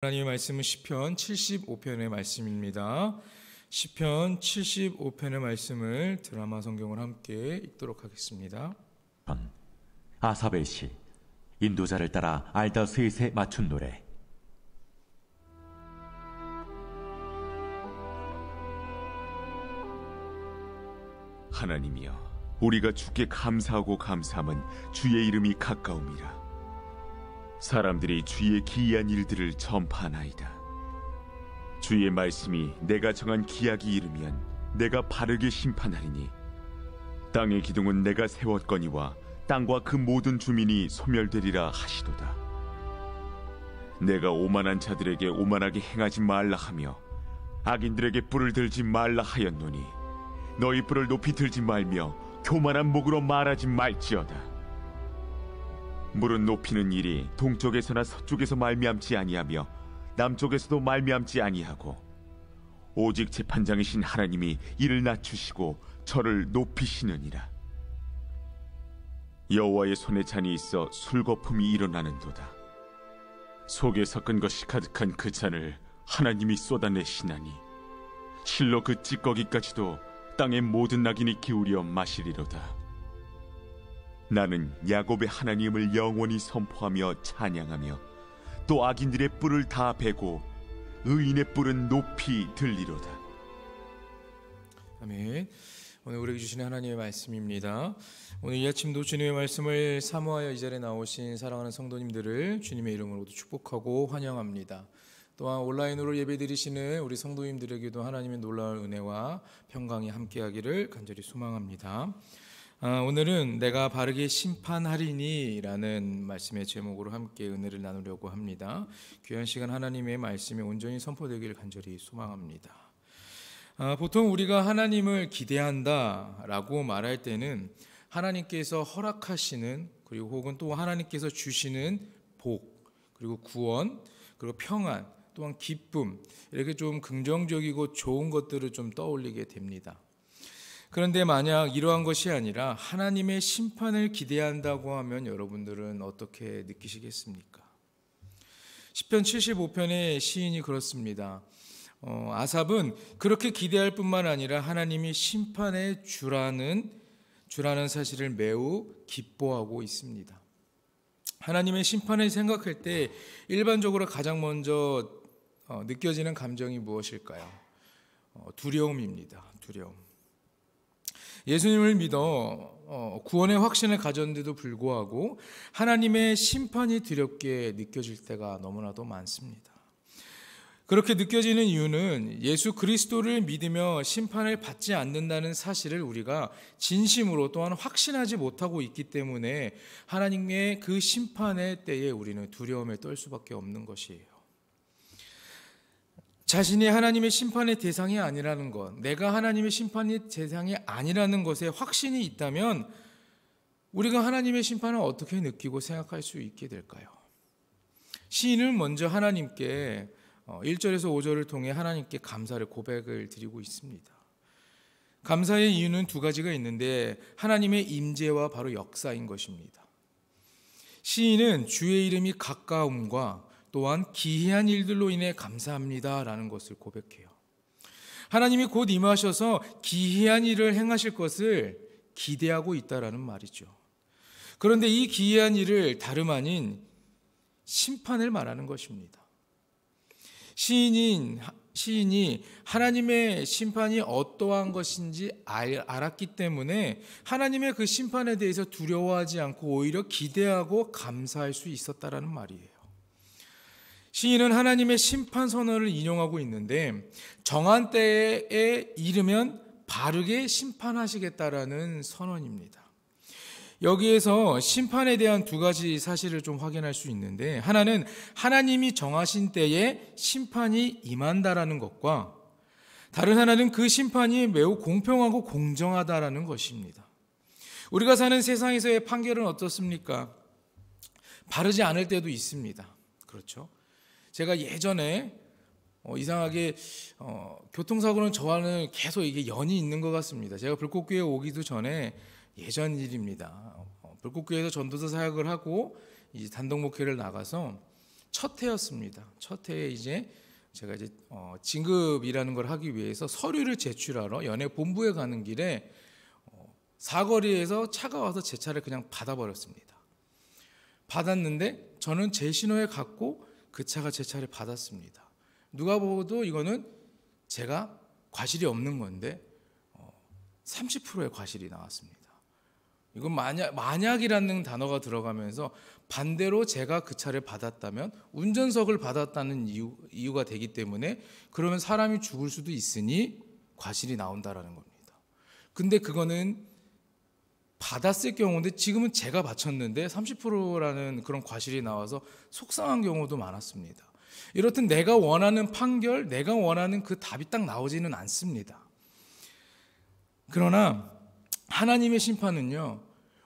하나님의 말씀은 시편 75편의 말씀입니다. 시편 75편의 말씀을 드라마 성경을 함께 읽도록 하겠습니다. 아삽의 시, 인도자를 따라 알다 셋에 맞춘 노래. 하나님이여, 우리가 주께 감사하고 감사함은 주의 이름이 가까움이라. 사람들이 주의 기이한 일들을 전파하나이다. 주의 말씀이 내가 정한 기약이 이르면 내가 바르게 심판하리니, 땅의 기둥은 내가 세웠거니와 땅과 그 모든 주민이 소멸되리라 하시도다. 내가 오만한 자들에게 오만하게 행하지 말라 하며 악인들에게 뿔을 들지 말라 하였노니, 너희 뿔을 높이 들지 말며 교만한 목으로 말하지 말지어다. 물은 높이는 일이 동쪽에서나 서쪽에서 말미암지 아니하며 남쪽에서도 말미암지 아니하고, 오직 재판장이신 하나님이 이를 낮추시고 저를 높이시느니라. 여호와의 손에 잔이 있어 술거품이 일어나는도다. 속에 섞은 것이 가득한 그 잔을 하나님이 쏟아내시나니, 실로 그 찌꺼기까지도 땅의 모든 낙인이 기울여 마시리로다. 나는 야곱의 하나님을 영원히 선포하며 찬양하며, 또 악인들의 뿔을 다 베고 의인의 뿔은 높이 들리로다. 아멘. 오늘 우리에게 주시는 하나님의 말씀입니다. 오늘 이 아침도 주님의 말씀을 사모하여 이 자리에 나오신 사랑하는 성도님들을 주님의 이름으로 축복하고 환영합니다. 또한 온라인으로 예배드리시는 우리 성도님들에게도 하나님의 놀라운 은혜와 평강이 함께하기를 간절히 소망합니다. 오늘은 내가 바르게 심판하리니 라는 말씀의 제목으로 함께 은혜를 나누려고 합니다. 귀한 시간 하나님의 말씀이 온전히 선포되기를 간절히 소망합니다. 보통 우리가 하나님을 기대한다 라고 말할 때는 하나님께서 허락하시는, 그리고 혹은 또 하나님께서 주시는 복, 그리고 구원, 그리고 평안, 또한 기쁨, 이렇게 좀 긍정적이고 좋은 것들을 좀 떠올리게 됩니다. 그런데 만약 이러한 것이 아니라 하나님의 심판을 기대한다고 하면 여러분들은 어떻게 느끼시겠습니까? 시편 75편의 시인이 그렇습니다. 아삽은 그렇게 기대할 뿐만 아니라 하나님이 심판의 주라는 사실을 매우 기뻐하고 있습니다. 하나님의 심판을 생각할 때 일반적으로 가장 먼저 느껴지는 감정이 무엇일까요? 두려움입니다. 두려움. 예수님을 믿어 구원의 확신을 가졌는데도 불구하고 하나님의 심판이 두렵게 느껴질 때가 너무나도 많습니다. 그렇게 느껴지는 이유는 예수 그리스도를 믿으며 심판을 받지 않는다는 사실을 우리가 진심으로 또한 확신하지 못하고 있기 때문에 하나님의 그 심판의 때에 우리는 두려움에 떨 수밖에 없는 것이에요. 자신이 하나님의 심판의 대상이 아니라는 것, 내가 하나님의 심판의 대상이 아니라는 것에 확신이 있다면 우리가 하나님의 심판을 어떻게 느끼고 생각할 수 있게 될까요? 시인은 먼저 하나님께 1절에서 5절을 통해 하나님께 감사를 고백을 드리고 있습니다. 감사의 이유는 두 가지가 있는데 하나님의 임재와 바로 역사인 것입니다. 시인은 주의 이름이 가까움과 또한 기이한 일들로 인해 감사합니다라는 것을 고백해요. 하나님이 곧 임하셔서 기이한 일을 행하실 것을 기대하고 있다라는 말이죠. 그런데 이 기이한 일을 다름 아닌 심판을 말하는 것입니다. 시인이 하나님의 심판이 어떠한 것인지 알았기 때문에 하나님의 그 심판에 대해서 두려워하지 않고 오히려 기대하고 감사할 수 있었다라는 말이에요. 시인은 하나님의 심판 선언을 인용하고 있는데 정한 때에 이르면 바르게 심판하시겠다라는 선언입니다. 여기에서 심판에 대한 두 가지 사실을 좀 확인할 수 있는데, 하나는 하나님이 정하신 때에 심판이 임한다라는 것과 다른 하나는 그 심판이 매우 공평하고 공정하다라는 것입니다. 우리가 사는 세상에서의 판결은 어떻습니까? 바르지 않을 때도 있습니다. 그렇죠? 제가 예전에 이상하게 교통사고는 저와는 계속 이게 연이 있는 것 같습니다. 제가 불꽃교회 오기도 전에 예전 일입니다. 불꽃교회에서 전도사 사역을 하고 이제 단독 목회를 나가서 첫 해였습니다. 첫 해에 이제 제가 이제 진급이라는 걸 하기 위해서 서류를 제출하러 연예 본부에 가는 길에 사거리에서 차가 와서 제 차를 그냥 받아버렸습니다. 받았는데 저는 제 신호에 갔고 그 차가 제 차를 받았습니다. 누가 보고도 이거는 제가 과실이 없는 건데 30%의 과실이 나왔습니다. 이건 만약이라는 단어가 들어가면서 반대로 제가 그 차를 받았다면 운전석을 받았다는 이유가 되기 때문에 그러면 사람이 죽을 수도 있으니 과실이 나온다라는 겁니다. 근데 그거는 받았을 경우인데 지금은 제가 바쳤는데 30%라는 그런 과실이 나와서 속상한 경우도 많았습니다. 이렇듯 내가 원하는 판결, 내가 원하는 그 답이 딱 나오지는 않습니다. 그러나 하나님의 심판은요,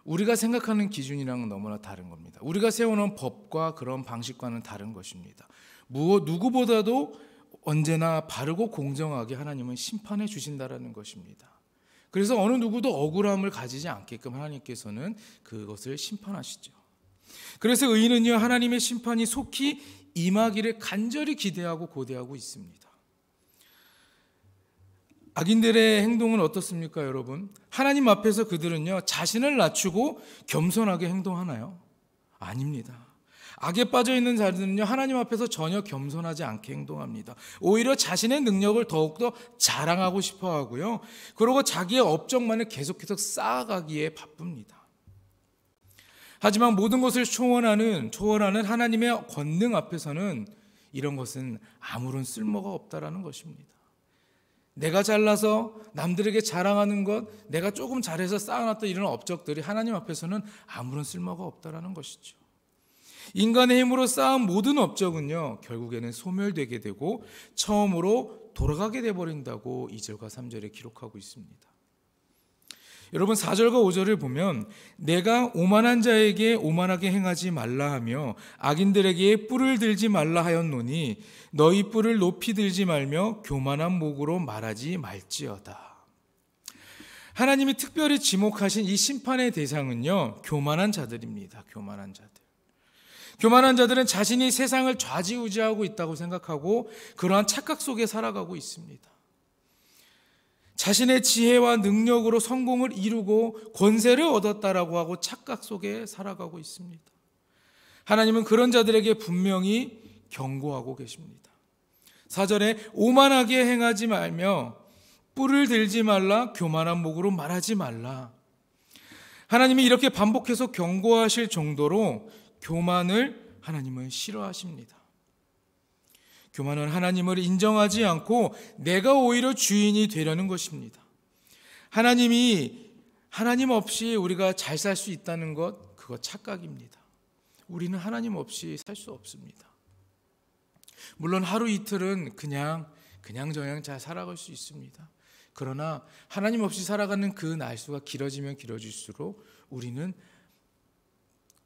우리가 생각하는 기준이랑은 너무나 다른 겁니다. 우리가 세워놓은 법과 그런 방식과는 다른 것입니다. 누구보다도 언제나 바르고 공정하게 하나님은 심판해 주신다라는 것입니다. 그래서 어느 누구도 억울함을 가지지 않게끔 하나님께서는 그것을 심판하시죠. 그래서 의인은요, 하나님의 심판이 속히 임하기를 간절히 기대하고 고대하고 있습니다. 악인들의 행동은 어떻습니까, 여러분? 하나님 앞에서 그들은요, 자신을 낮추고 겸손하게 행동하나요? 아닙니다. 악에 빠져 있는 자들은요, 하나님 앞에서 전혀 겸손하지 않게 행동합니다. 오히려 자신의 능력을 더욱더 자랑하고 싶어 하고요. 그리고 자기의 업적만을 계속해서 쌓아가기에 바쁩니다. 하지만 모든 것을 초월하는 하나님의 권능 앞에서는 이런 것은 아무런 쓸모가 없다라는 것입니다. 내가 잘나서 남들에게 자랑하는 것, 내가 조금 잘해서 쌓아놨던 이런 업적들이 하나님 앞에서는 아무런 쓸모가 없다라는 것이죠. 인간의 힘으로 쌓은 모든 업적은요, 결국에는 소멸되게 되고 처음으로 돌아가게 되어버린다고 2절과 3절에 기록하고 있습니다. 여러분, 4절과 5절을 보면 내가 오만한 자에게 오만하게 행하지 말라 하며 악인들에게 뿔을 들지 말라 하였노니 너희 뿔을 높이 들지 말며 교만한 목으로 말하지 말지어다. 하나님이 특별히 지목하신 이 심판의 대상은요, 교만한 자들입니다. 교만한 자들. 교만한 자들은 자신이 세상을 좌지우지하고 있다고 생각하고 그러한 착각 속에 살아가고 있습니다. 자신의 지혜와 능력으로 성공을 이루고 권세를 얻었다라고 하고 착각 속에 살아가고 있습니다. 하나님은 그런 자들에게 분명히 경고하고 계십니다. 4절에 오만하게 행하지 말며 뿔을 들지 말라, 교만한 목으로 말하지 말라. 하나님이 이렇게 반복해서 경고하실 정도로 교만을 하나님은 싫어하십니다. 교만은 하나님을 인정하지 않고 내가 오히려 주인이 되려는 것입니다. 하나님 없이 우리가 잘 살 수 있다는 것, 그거 착각입니다. 우리는 하나님 없이 살 수 없습니다. 물론 하루 이틀은 그냥저냥 잘 살아갈 수 있습니다. 그러나 하나님 없이 살아가는 그 날수가 길어지면 길어질수록 우리는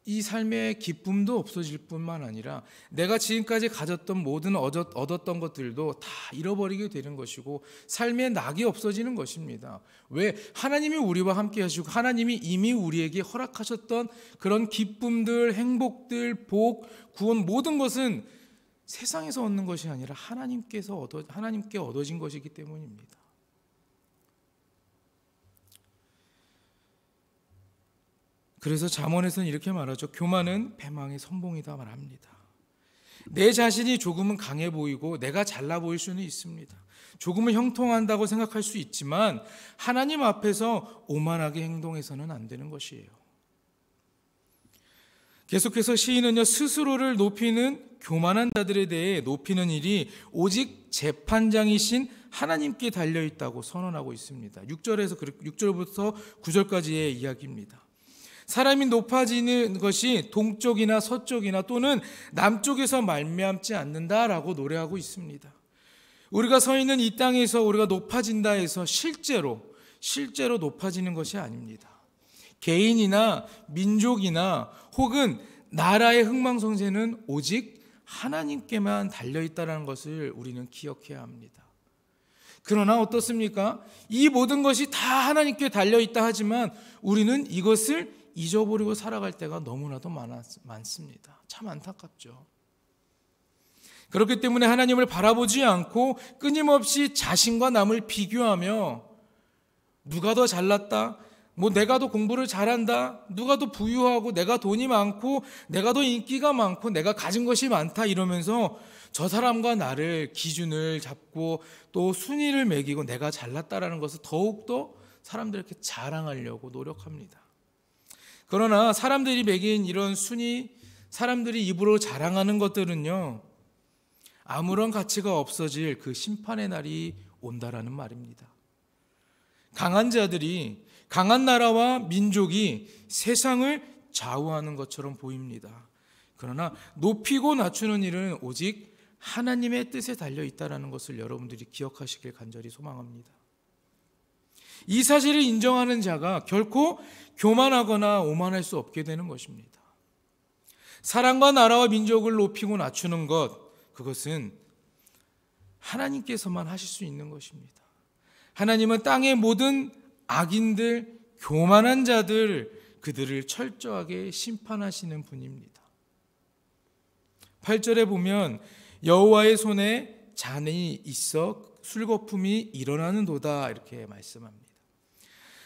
이 삶의 기쁨도 없어질 뿐만 아니라 내가 지금까지 가졌던 모든 얻었던 것들도 다 잃어버리게 되는 것이고 삶의 낙이 없어지는 것입니다. 왜? 하나님이 우리와 함께 하시고 하나님이 이미 우리에게 허락하셨던 그런 기쁨들, 행복들, 복, 구원 모든 것은 세상에서 얻는 것이 아니라 하나님께 얻어진 것이기 때문입니다. 그래서 잠언에서는 이렇게 말하죠. 교만은 패망의 선봉이다 말합니다. 내 자신이 조금은 강해 보이고 내가 잘나 보일 수는 있습니다. 조금은 형통한다고 생각할 수 있지만 하나님 앞에서 오만하게 행동해서는 안 되는 것이에요. 계속해서 시인은요, 스스로를 높이는 교만한 자들에 대해 높이는 일이 오직 재판장이신 하나님께 달려있다고 선언하고 있습니다. 6절부터 9절까지의 이야기입니다. 사람이 높아지는 것이 동쪽이나 서쪽이나 또는 남쪽에서 말미암지 않는다라고 노래하고 있습니다. 우리가 서 있는 이 땅에서 우리가 높아진다 해서 실제로 높아지는 것이 아닙니다. 개인이나 민족이나 혹은 나라의 흥망성쇠는 오직 하나님께만 달려있다는 것을 우리는 기억해야 합니다. 그러나 어떻습니까? 이 모든 것이 다 하나님께 달려있다 하지만 우리는 이것을 잊어버리고 살아갈 때가 너무나도 많습니다. 참 안타깝죠. 그렇기 때문에 하나님을 바라보지 않고 끊임없이 자신과 남을 비교하며 누가 더 잘났다, 내가 더 공부를 잘한다, 누가 더 부유하고 내가 돈이 많고 내가 더 인기가 많고 내가 가진 것이 많다 이러면서 저 사람과 나를 기준을 잡고 또 순위를 매기고 내가 잘났다라는 것을 더욱더 사람들에게 자랑하려고 노력합니다. 그러나 사람들이 매긴 이런 순위, 사람들이 입으로 자랑하는 것들은요, 아무런 가치가 없어질 그 심판의 날이 온다라는 말입니다. 강한 자들이, 강한 나라와 민족이 세상을 좌우하는 것처럼 보입니다. 그러나 높이고 낮추는 일은 오직 하나님의 뜻에 달려 있다는 것을 여러분들이 기억하시길 간절히 소망합니다. 이 사실을 인정하는 자가 결코 교만하거나 오만할 수 없게 되는 것입니다. 사랑과 나라와 민족을 높이고 낮추는 것, 그것은 하나님께서만 하실 수 있는 것입니다. 하나님은 땅의 모든 악인들, 교만한 자들, 그들을 철저하게 심판하시는 분입니다. 8절에 보면 여호와의 손에 잔이 있어 술거품이 일어나는도다 이렇게 말씀합니다.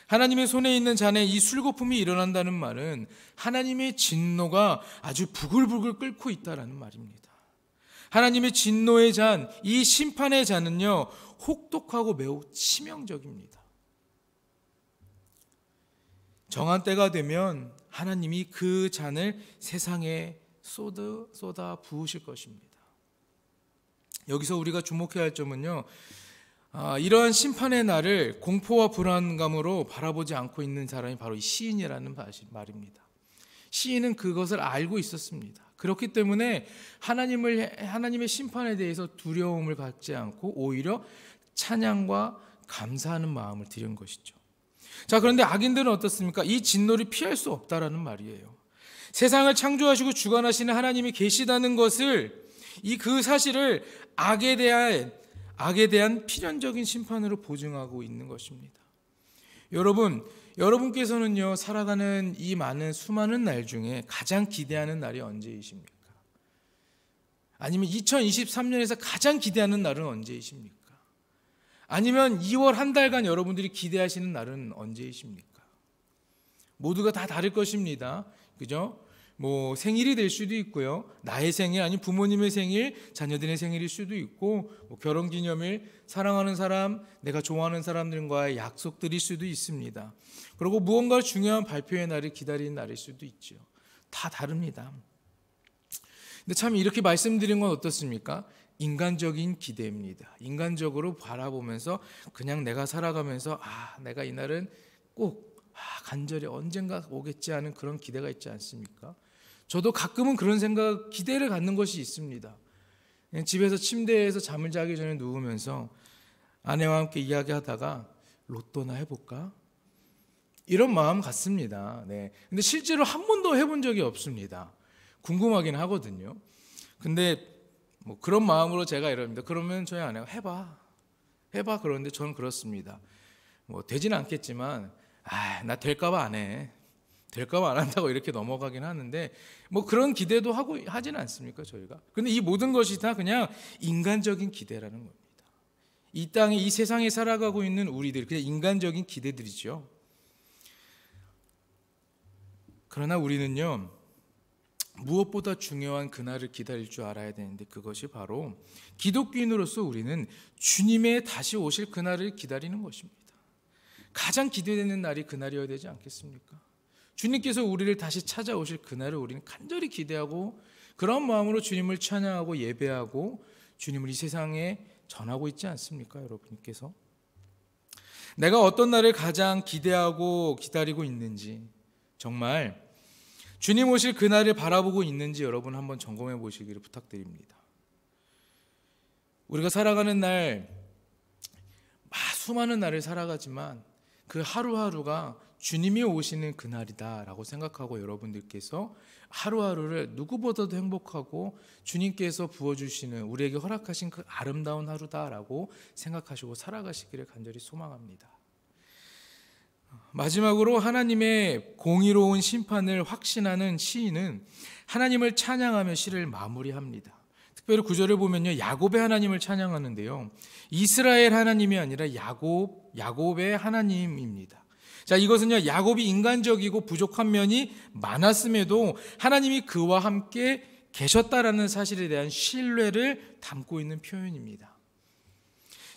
하나님의 손에 있는 잔에 이 술거품이 일어난다는 말은 하나님의 진노가 아주 부글부글 끓고 있다는 말입니다. 하나님의 진노의 잔, 이 심판의 잔은요, 혹독하고 매우 치명적입니다. 정한 때가 되면 하나님이 그 잔을 세상에 쏟아 부으실 것입니다. 여기서 우리가 주목해야 할 점은요, 이러한 심판의 날을 공포와 불안감으로 바라보지 않고 있는 사람이 바로 이 시인이라는 말입니다. 시인은 그것을 알고 있었습니다. 그렇기 때문에 하나님의 심판에 대해서 두려움을 갖지 않고 오히려 찬양과 감사하는 마음을 드린 것이죠. 자, 그런데 악인들은 어떻습니까? 이 진노를 피할 수 없다라는 말이에요. 세상을 창조하시고 주관하시는 하나님이 계시다는 것을, 그 사실을 악에 대한 필연적인 심판으로 보증하고 있는 것입니다. 여러분께서는요, 살아가는 이 수많은 날 중에 가장 기대하는 날이 언제이십니까? 아니면 2023년에서 가장 기대하는 날은 언제이십니까? 아니면 2월 한 달간 여러분들이 기대하시는 날은 언제이십니까? 모두가 다 다를 것입니다. 그죠? 생일이 될 수도 있고요. 나의 생일, 아니면 부모님의 생일, 자녀들의 생일일 수도 있고, 결혼기념일, 사랑하는 사람, 내가 좋아하는 사람들과의 약속들일 수도 있습니다. 그리고 무언가 중요한 발표의 날을 기다리는 날일 수도 있죠. 다 다릅니다. 근데 참 이렇게 말씀드린 건 어떻습니까? 인간적인 기대입니다. 인간적으로 바라보면서 그냥 내가 살아가면서 내가 이 날은 꼭 간절히 언젠가 오겠지 하는 그런 기대가 있지 않습니까? 저도 가끔은 그런 기대를 갖는 것이 있습니다. 그냥 집에서 침대에서 잠을 자기 전에 누우면서 아내와 함께 이야기하다가 로또나 해볼까? 이런 마음 같습니다. 네. 근데 실제로 한 번도 해본 적이 없습니다. 궁금하긴 하거든요. 근데 그런 마음으로 제가 이럽니다. 그러면 저희 아내가 해봐. 그러는데 저는 그렇습니다. 되지는 않겠지만, 나 될까봐 안 해. 될까봐 안 한다고 이렇게 넘어가긴 하는데, 그런 기대도 하지는 않습니까, 저희가? 근데 이 모든 것이 다 그냥 인간적인 기대라는 겁니다. 이 땅에, 이 세상에 살아가고 있는 우리들, 그냥 인간적인 기대들이죠. 그러나 우리는요, 무엇보다 중요한 그날을 기다릴 줄 알아야 되는데, 그것이 바로 기독교인으로서 우리는 주님의 다시 오실 그날을 기다리는 것입니다. 가장 기대되는 날이 그날이어야 되지 않겠습니까? 주님께서 우리를 다시 찾아오실 그날을 우리는 간절히 기대하고, 그런 마음으로 주님을 찬양하고 예배하고 주님을 이 세상에 전하고 있지 않습니까, 여러분께서? 내가 어떤 날을 가장 기대하고 기다리고 있는지, 정말 주님 오실 그날을 바라보고 있는지 여러분 한번 점검해 보시기를 부탁드립니다. 우리가 살아가는 날, 수많은 날을 살아가지만 그 하루하루가 주님이 오시는 그날이다라고 생각하고, 여러분들께서 하루하루를 누구보다도 행복하고 주님께서 부어주시는, 우리에게 허락하신 그 아름다운 하루다라고 생각하시고 살아가시기를 간절히 소망합니다. 마지막으로 하나님의 공의로운 심판을 확신하는 시인은 하나님을 찬양하며 시를 마무리합니다. 특별히 9절을 보면요, 야곱의 하나님을 찬양하는데요, 이스라엘 하나님이 아니라 야곱의 하나님입니다. 자, 이것은요, 야곱이 인간적이고 부족한 면이 많았음에도 하나님이 그와 함께 계셨다라는 사실에 대한 신뢰를 담고 있는 표현입니다.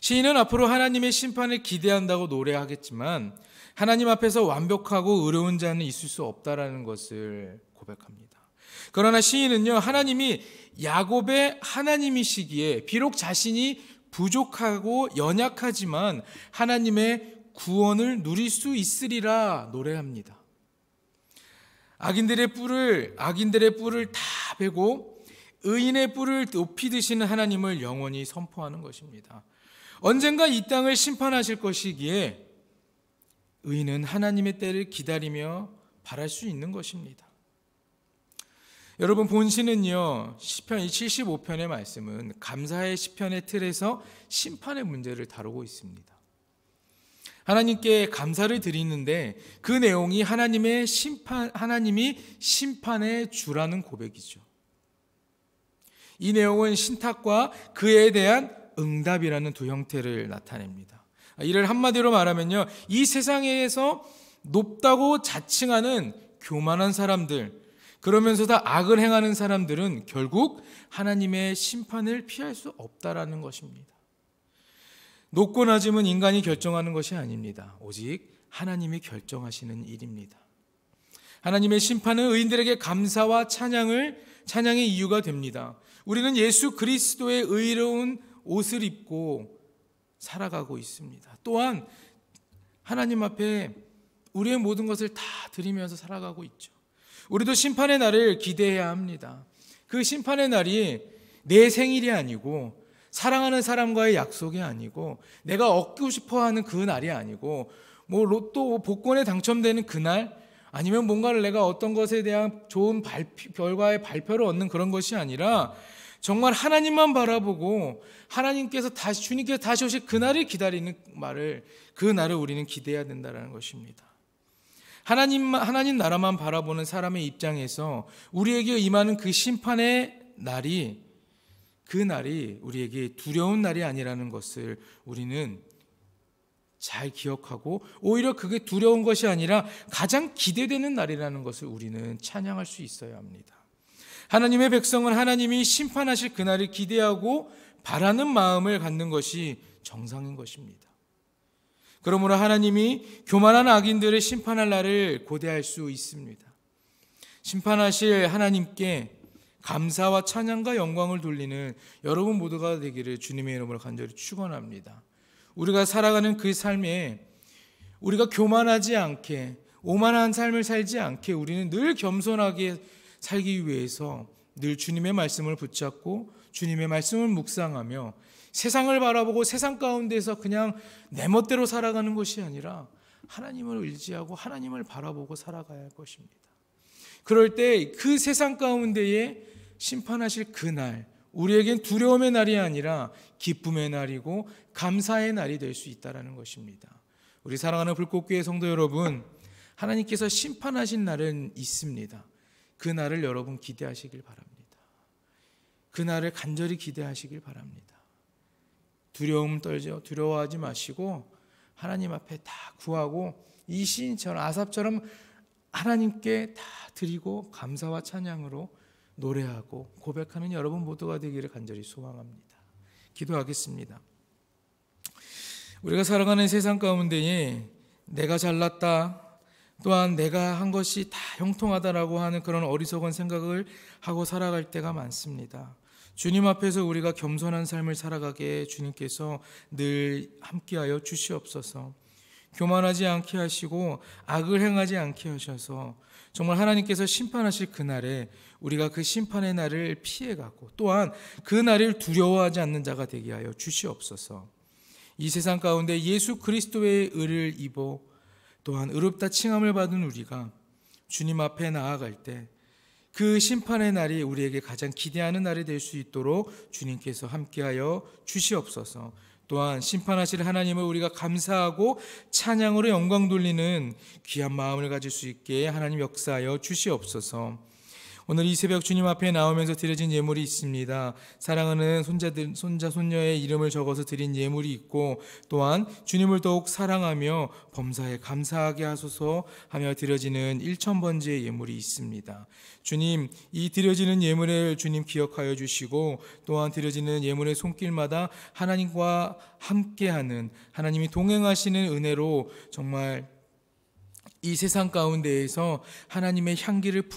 시인은 앞으로 하나님의 심판을 기대한다고 노래하겠지만 하나님 앞에서 완벽하고 의로운 자는 있을 수 없다라는 것을 고백합니다. 그러나 시인은요, 하나님이 야곱의 하나님이시기에 비록 자신이 부족하고 연약하지만 하나님의 구원을 누릴 수 있으리라 노래합니다. 악인들의 뿔을 다 베고 의인의 뿔을 높이 드시는 하나님을 영원히 선포하는 것입니다. 언젠가 이 땅을 심판하실 것이기에 의인은 하나님의 때를 기다리며 바랄 수 있는 것입니다. 여러분, 본시는요, 시편 75편의 말씀은 감사의 시편의 틀에서 심판의 문제를 다루고 있습니다. 하나님께 감사를 드리는데 그 내용이 하나님이 심판의 주라는 고백이죠. 이 내용은 신탁과 그에 대한 응답이라는 두 형태를 나타냅니다. 이를 한마디로 말하면요, 이 세상에서 높다고 자칭하는 교만한 사람들, 그러면서 다 악을 행하는 사람들은 결국 하나님의 심판을 피할 수 없다라는 것입니다. 높고 낮음은 인간이 결정하는 것이 아닙니다. 오직 하나님이 결정하시는 일입니다. 하나님의 심판은 의인들에게 감사와 찬양의 이유가 됩니다. 우리는 예수 그리스도의 의로운 옷을 입고 살아가고 있습니다. 또한 하나님 앞에 우리의 모든 것을 다 드리면서 살아가고 있죠. 우리도 심판의 날을 기대해야 합니다. 그 심판의 날이 내 생일이 아니고 사랑하는 사람과의 약속이 아니고 내가 얻고 싶어하는 그 날이 아니고 뭐 로또 복권에 당첨되는 그날, 아니면 뭔가를 내가 어떤 것에 대한 좋은 결과의 발표를 얻는 그런 것이 아니라 정말 하나님만 바라보고 주님께서 다시 오실 그날을 기다리는 그 날을 우리는 기대해야 된다는 것입니다. 하나님 나라만 바라보는 사람의 입장에서 우리에게 임하는 그 심판의 날이, 그 날이 우리에게 두려운 날이 아니라는 것을 우리는 잘 기억하고, 오히려 그게 두려운 것이 아니라 가장 기대되는 날이라는 것을 우리는 찬양할 수 있어야 합니다. 하나님의 백성은 하나님이 심판하실 그날을 기대하고 바라는 마음을 갖는 것이 정상인 것입니다. 그러므로 하나님이 교만한 악인들을 심판할 날을 고대할 수 있습니다. 심판하실 하나님께 감사와 찬양과 영광을 돌리는 여러분 모두가 되기를 주님의 이름으로 간절히 축원합니다. 우리가 살아가는 그 삶에 우리가 교만하지 않게, 오만한 삶을 살지 않게 우리는 늘 겸손하게 살기 위해서 늘 주님의 말씀을 붙잡고 주님의 말씀을 묵상하며 세상을 바라보고 세상 가운데서 그냥 내 멋대로 살아가는 것이 아니라 하나님을 의지하고 하나님을 바라보고 살아가야 할 것입니다. 그럴 때 그 세상 가운데에 심판하실 그날, 우리에겐 두려움의 날이 아니라 기쁨의 날이고 감사의 날이 될 수 있다는 것입니다. 우리 사랑하는 불꽃교회 성도 여러분, 하나님께서 심판하신 날은 있습니다. 그 날을 여러분 기대하시길 바랍니다. 그 날을 간절히 기대하시길 바랍니다. 두려워하지 마시고 하나님 앞에 다 구하고 이 시인처럼, 아삽처럼 하나님께 다 드리고 감사와 찬양으로 노래하고 고백하는 여러분 모두가 되기를 간절히 소망합니다. 기도하겠습니다. 우리가 살아가는 세상 가운데에 내가 잘났다, 또한 내가 한 것이 다 형통하다라고 하는 그런 어리석은 생각을 하고 살아갈 때가 많습니다. 주님 앞에서 우리가 겸손한 삶을 살아가게 주님께서 늘 함께하여 주시옵소서. 교만하지 않게 하시고 악을 행하지 않게 하셔서 정말 하나님께서 심판하실 그날에 우리가 그 심판의 날을 피해가고 또한 그 날을 두려워하지 않는 자가 되게 하여 주시옵소서. 이 세상 가운데 예수 그리스도의 의를 입어 또한 의롭다 칭함을 받은 우리가 주님 앞에 나아갈 때 그 심판의 날이 우리에게 가장 기대하는 날이 될 수 있도록 주님께서 함께하여 주시옵소서. 또한 심판하실 하나님을 우리가 감사하고 찬양으로 영광 돌리는 귀한 마음을 가질 수 있게 하나님 역사하여 주시옵소서. 오늘 이 새벽 주님 앞에 나오면서 드려진 예물이 있습니다. 사랑하는 손자, 손녀의 이름을 적어서 드린 예물이 있고, 또한 주님을 더욱 사랑하며 범사에 감사하게 하소서 하며 드려지는 1000번제의 예물이 있습니다. 주님, 이 드려지는 예물을 주님 기억하여 주시고, 또한 드려지는 예물의 손길마다 하나님과 함께하는, 하나님이 동행하시는 은혜로 정말 이 세상 가운데에서 하나님의 향기를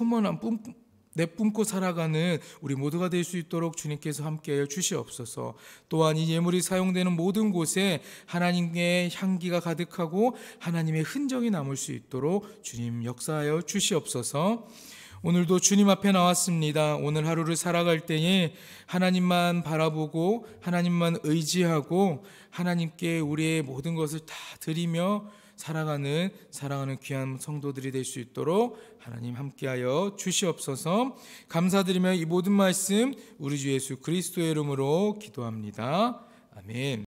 내뿜고 살아가는 우리 모두가 될 수 있도록 주님께서 함께하여 주시옵소서. 또한 이 예물이 사용되는 모든 곳에 하나님의 향기가 가득하고 하나님의 흔적이 남을 수 있도록 주님 역사하여 주시옵소서. 오늘도 주님 앞에 나왔습니다. 오늘 하루를 살아갈 때에 하나님만 바라보고 하나님만 의지하고 하나님께 우리의 모든 것을 다 드리며 살아가는 사랑하는 귀한 성도들이 될 수 있도록 하나님 함께하여 주시옵소서. 감사드리며 이 모든 말씀 우리 주 예수 그리스도의 이름으로 기도합니다. 아멘.